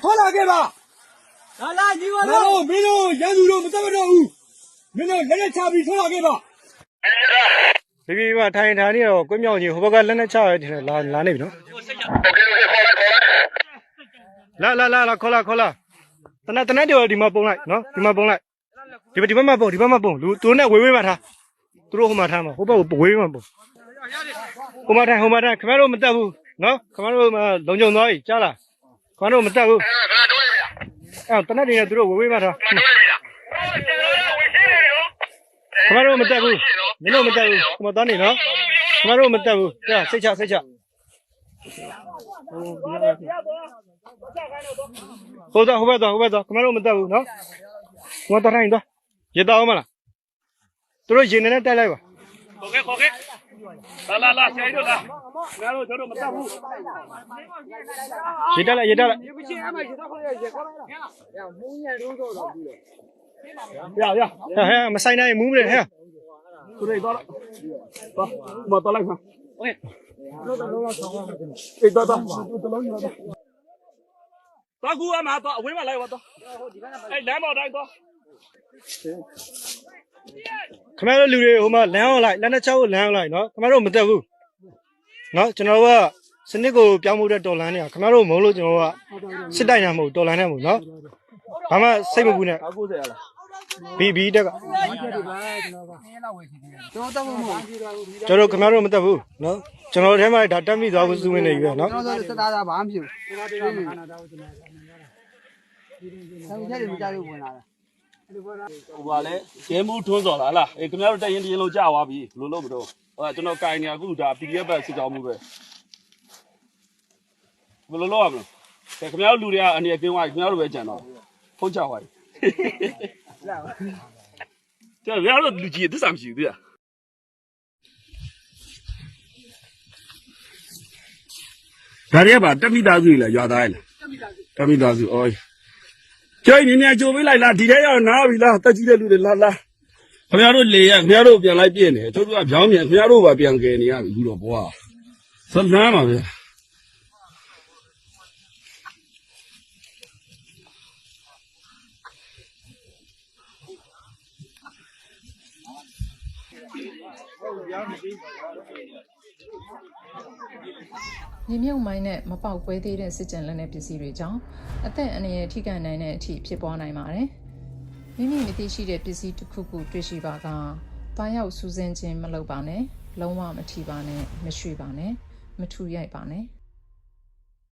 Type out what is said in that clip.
拖拉给吧。来，你我来。没有，杨主任，没这么着。没有，人家差别拖拉给吧。这边嘛，谈一谈的哦，关庙去，后边个人家差一点，拿那边喏。来，考了。等那条地嘛崩来，喏，地嘛崩来。地嘛崩，都那微嘛他，都是后嘛他嘛，后边不微嘛崩。后嘛他，看嘛都没得不，喏，看嘛都嘛龙江那家了，看嘛都没得不。啊，等那地都是微嘛他。看嘛都没得不，你都没得不，看嘛当地喏，看嘛都没得不，对啊，谁吃？后边走，看嘛都没得不，喏，我到那一段，也到嘛了，都是今天带来吧。OK，来，下一个来，然后没得不。也带来。呀，没塞那木的呀。都这到了，到，我到来看。OK。到。大姑阿妈到，为嘛来我到？哎，两毛钱到。看嘛都留的后嘛两来，那家伙两来喏，看嘛都没得不，喏，ကျွန်တော်ကစနစ်ကိုပြောင်းဖို့တဲ့တော်လန်เนี่ยခင်ဗျားတို့မဟုတ်လို့ကျွန်တော်ကစစ်တိုင်ရမဟုတ်တော်လန်နဲ့မဟုတ်နော်ဘာမှစိတ်မပူနဲ့ဘီတက်ကကျွန်တော်ခင်ဗျားတို့မတက်ဘူးနော်ကျွန်တော်ထဲမှာဒါတက်မိသွားဖို့စုဝင်နေပြီပဲနော်ကျွန်တော်စတာတာဘာမှမဖြစ်ဘူးဆောင်းချက်တွေမကြလို့ဝင်လာတာဟိုပါလေရဲမှုထွန်းစော်လားအေးခင်ဗျားတို့တက်ရင်တရင်လုံးကြာသွားပြီဘလို့လို့မတော့ဟိုကျွန်တော်ကင်နေအခုဒါ PDF ပဲစစ်ကြောင်းမှုပဲဘလို့လို့ရမလို့ခင်ဗျားတို့လူတွေကအနေနဲ့ကင်းသွားခင်ဗျားတို့ပဲကြံတော့ဖုတ်ချသွားပြီကျန်ဗျားတို့လူကြီးသစ္စာမရှိဘူးဗျာဒါတွေကပါတက်မိသားစုလေရွာသားလေတက်မိသားစုအော်ကျိုးနေကြိုပေးလိုက်လားဒီထဲရောက်နားပြီလားတက်ကြီးတဲ့လူတွေလာခင်ဗျားတို့လေရခင်ဗျားတို့ပြန်လိုက်ပြည့်နေတို့ကပြောင်းပြန်ခင်ဗျားတို့ပါပြန်ကယ်နေရပြီခုတော့ဘွားစမ်းနားပါဗျာမြေမြုပ်မိုင်းနဲ့မပေါက်ကွဲသေးတဲ့စစ်ကြံလက်နက်ပစ္စည်းတွေကြောင့်အသက်အန္တရာယ်ထိခိုက်နိုင်တဲ့အထိဖြစ်ပွားနိုင်ပါတယ်။မိမိမသိရှိတဲ့ပစ္စည်းတစ်ခုခုတွေ့ရှိပါကတွားရောက်စူးစမ်းခြင်းမလုပ်ပါနဲ့လုံးဝမထိပါနဲ့မရွှေ့ပါနဲ့မထူရိုက်ပါနဲ့။